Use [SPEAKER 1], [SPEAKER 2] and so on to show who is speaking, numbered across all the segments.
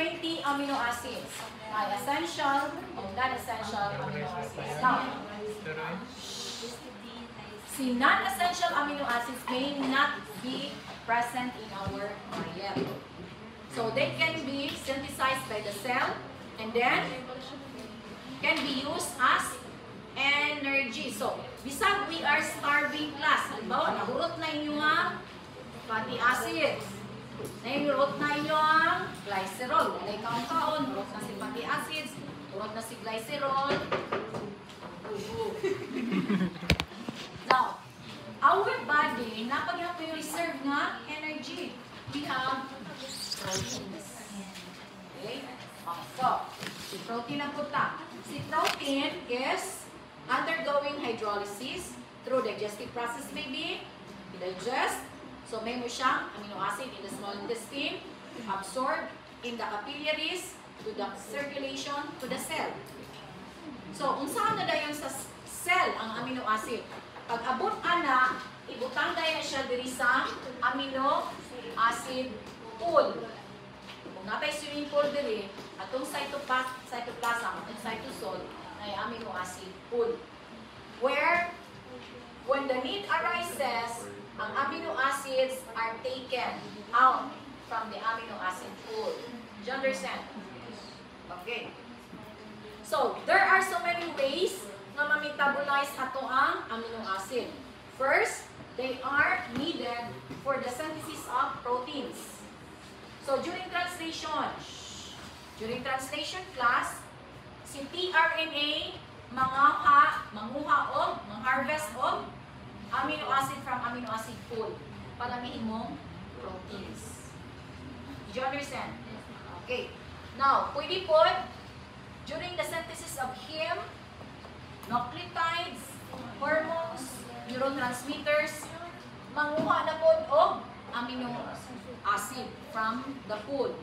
[SPEAKER 1] 20 amino acids. May essential o non-essential amino acids. Now, si non-essential amino acids may not be present in our diet. So they can be synthesized by the cell and then can be used as energy. So, bisag we are starving class. Halimbawa, nahurot na inyo ang fatty acids. Nahurot na inyo ang glycerol. Walay kaon-kaon, hurot na si fatty acids, hurot na si glycerol. Now, our body, napag-happy reserve nga energy. We have proteins. Okay? So, si protein ang puta. Si protein is undergoing hydrolysis through digestive process maybe. I-digest. So, may mo siyang amino acid in the small intestine, absorbed in the capillaries, to the circulation, to the cell. So, unsahan na dayon sa cell ang amino acid? Pag abot ana, ibutang dayon siya diri sa amino acid pool. Kung natay swimming pool diri, atong cytoplasm, atong cytosol, ay amino acid pool. Where, when the need arises, ang amino acids are taken out from the amino acid pool. Do you understand? Okay. So, there are so many ways na ma-metabolize ato ang amino acid. First, they are needed for the synthesis of proteins. So, during translation class, si tRNA manguha o harvest o amino acid from amino acid pool para mihimong proteins. Did you understand? Okay. Now, pwede po, during the synthesis of heme, nucleotides, hormones, neurotransmitters, manguha na po o amino acid from the pool.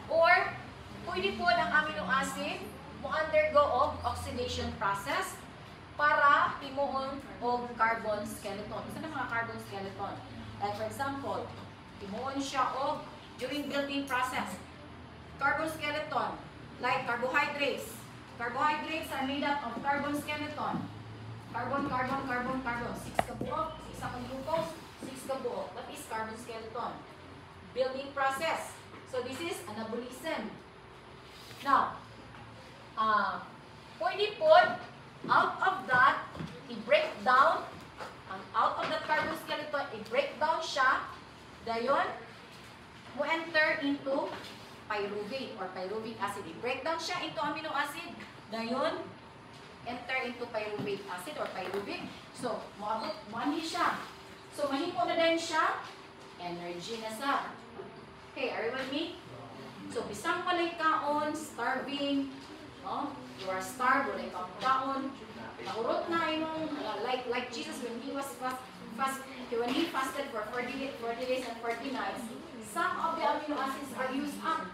[SPEAKER 1] Or, pwede po ang amino acid mo-undergo og oxidation process para timuon og carbon skeleton. Isa na mga carbon skeleton. Like for example, timuon siya og during building process. Carbon skeleton, like carbohydrates. Carbohydrates are made up of carbon skeleton. Carbon, carbon, carbon, carbon. 6 ka buok, 6 ka glucose, 6 ka buok. What is carbon skeleton? Building process. So this is anabolism. Now, pwede po, out of that, i-break down, out of that carbon skeleton, i-break down siya, dayon, mo enter into pyruvate or pyruvic acid. I-break down siya into amino acid, dayon, enter into pyruvate acid or pyruvic. So, moabot siya. So, mahimo na din siya, energy na sa. Okay, are you with me? So, bisang walay kaon, starving, you are starved, walay kaon, naurot na imong, like Jesus when he was when he fasted for 40 days and 40 nights, some of the amino acids are used up.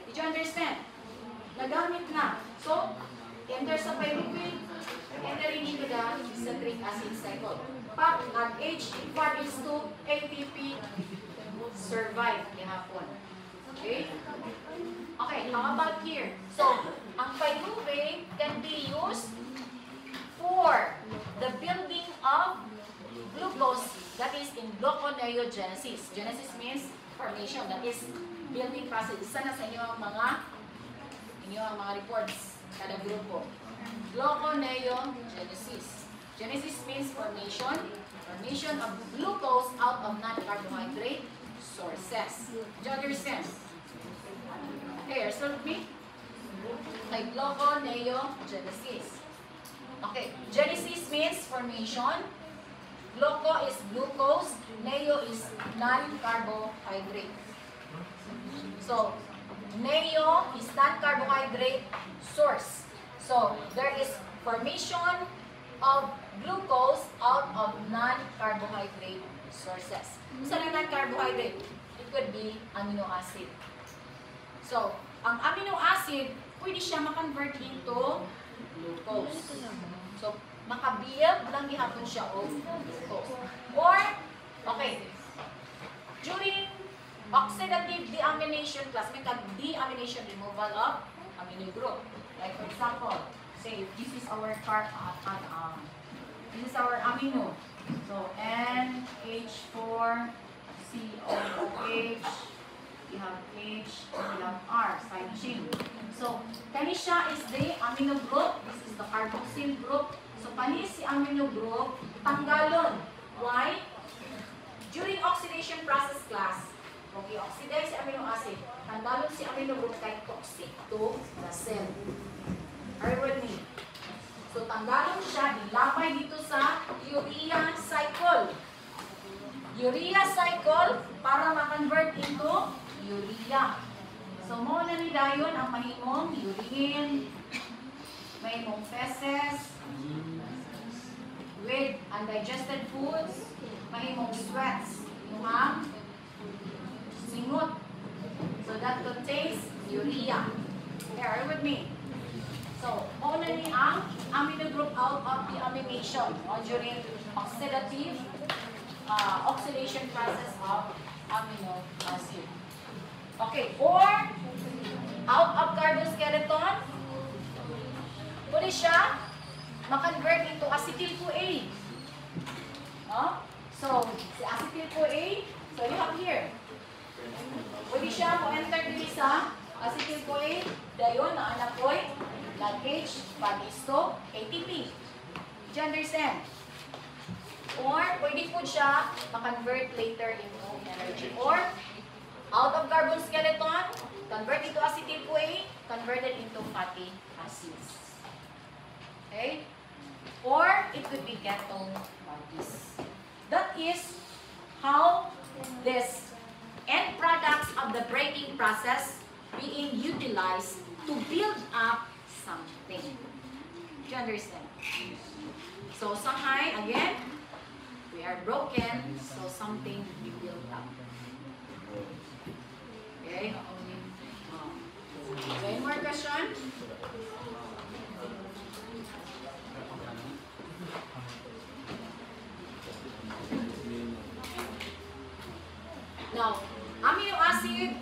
[SPEAKER 1] Did you understand? Nagamit na. So, enter sa pyruvate, entering into the citric acid cycle. Pag nag-H equals to ATP, survive gihapon. Okay? Okay, how about here? So, ang pyruvate can be used for the building of glucose, that is in gluconeogenesis. Genesis means formation, that is building process. Isa na sa inyong mga reports kada grupo. Gluconeogenesis. Genesis means formation of glucose out of non-carbohydrate sources. Do you understand? Okay, are you still with me? Okay, gluconeogenesis. Okay, genesis means formation. Gluco is glucose. Neo is non-carbohydrate. So, neo is non-carbohydrate source. So, there is formation of glucose out of non-carbohydrate sources. Sa non-carbohydrate, it could be amino acid. So, ang amino acid, pwede siya ma-convert into glucose. So, makabuild lang gihapon siya o glucose. Or, okay, during Oxidative deamination class, may deamination, removal of amino group. Like for example, say this is our this is our amino. So NH4COOH, we have H, we have R, side chain. So kani siya is the amino group, this is the carboxyl group. So kani si amino group, tanggalon. Why? During oxidation process class, okay, oxidize si amino acid, tanggalon si amino group kay toxic to the cell. Are you with me? So tanggalon siya, ilapay dito sa urea cycle. Urea cycle para ma-convert into urea. So mo na ni dayon ang mahimong urine, mahimong feces, with undigested foods, mahimong sweats, inuhang singot. So that contains urea. Okay, are you with me? So, una ni ang amino group out of deamination during oxidative oxidation process of amino acid. Okay, or out of carboskeleton, pwede siya ma-convert into acetyl-CoA. So, si acetyl-CoA, so you have here. Pwede siya mo-enter dito sa acetyl-CoA, dayon na anak ko'y H, pag-isto, ATP. Do you understand? Or, pwede po siya ma-convert later into energy. Or, out of carbon skeleton, convert into acetyl-CoA, converted into fatty acids. Okay? Or, it could be ketone bodies. That is how this end products of the breaking process being utilized to build up something. Do you understand? So, Shanghai, again, we are broken, so something we build up. Okay? Any more question? Now, amino acid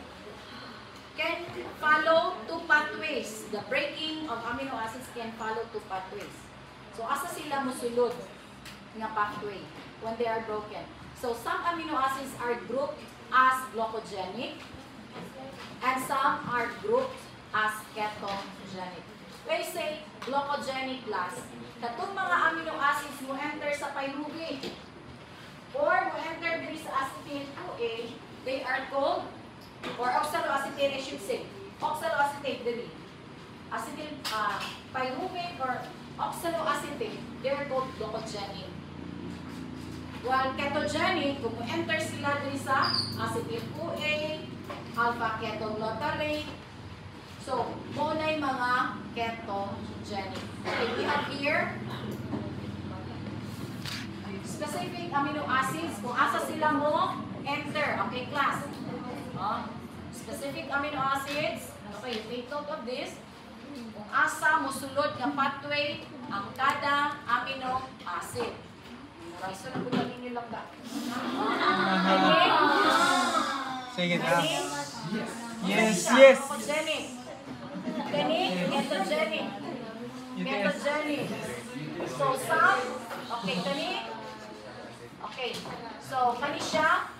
[SPEAKER 1] can follow two pathways. The breaking of amino acids can follow two pathways. So, asa sila musulod nga pathway when they are broken? So, some amino acids are grouped as glucogenic and some are grouped as ketogenic. When you say glucogenic class, katong mga amino acids mo enter sa pyruvate or mo enter diri sa acetyl-CoA, they are called, or oxaloacetate, I should say. Oxaloacetate, dili. Acetyl, pyruvate or oxaloacetate, they are called glucogenic. While ketogenic, kung enter sila diri sa acetyl-CoA, alpha-ketoglutarate, so, muna yung mga ketogenic. Okay, we have here specific amino acids, kung asa sila mo enter. Okay, class. Specific amino acids. Okay, take note of this. Kung asa mo sulod ng pathway ang kada amino acid. So, nagulagin nyo lang ba?
[SPEAKER 2] Sige na.
[SPEAKER 1] Yes,
[SPEAKER 2] yes.
[SPEAKER 1] Ketogenic. Ketogenic. Ketogenic. So, some, okay, kani. Okay, so, kani siya,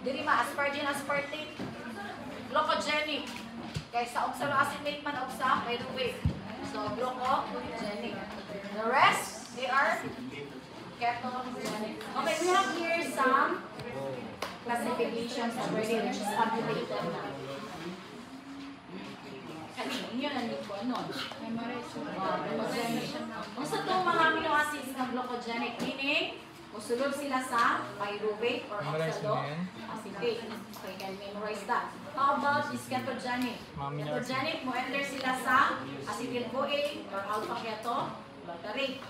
[SPEAKER 1] diri ma, aspargine, aspartate, glucogenic. Kaya sa oxaloacetate man og sa pyruvate. So, glucogenic. The rest, they are ketogenic. Okay, we have here some classifications already, which is tabulated na. Inyo nandito ko, ano? Glucogenic. Kung sa itong mga amino acids ng glucogenic, meaning, musulod sila sa pyruvate or oxaloacetate. Okay, can memorize that. How about this ketogenic? Ketogenic, mo enter sila sa acetyl-CoA or alpha-ketoglutarate.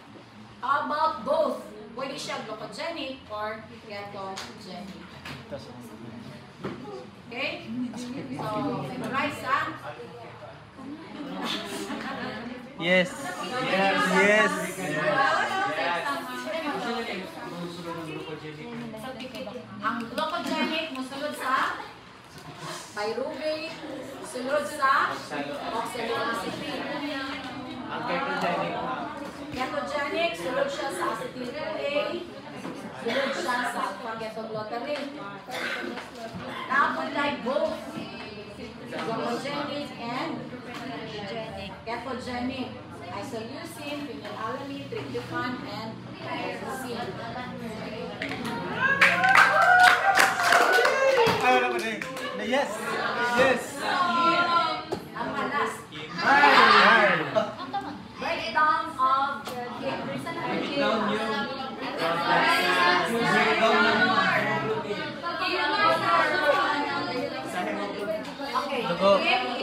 [SPEAKER 1] How about both? Pwede siya glucogenic or ketogenic. Okay? So, memorize ha?
[SPEAKER 2] Yes. Yes.
[SPEAKER 1] Ang glucogenic, pyruvate, sunod sa oxaloacetate.
[SPEAKER 3] Ang ketogenic.
[SPEAKER 1] Ketogenic, sunod siya sa acetyl-CoA, sunod siya sa alpha-ketoglutarate. Tapos like both glucogenic and ketogenic. Isoleucine, phenylalanine, tryptophan, and isoleucine.
[SPEAKER 2] Ayaw na ko na yes! Yes!
[SPEAKER 1] Ang malas.
[SPEAKER 2] Ay!
[SPEAKER 1] Breakdown of
[SPEAKER 3] Breakdown yung
[SPEAKER 1] Okay.
[SPEAKER 2] Dugo.
[SPEAKER 1] Give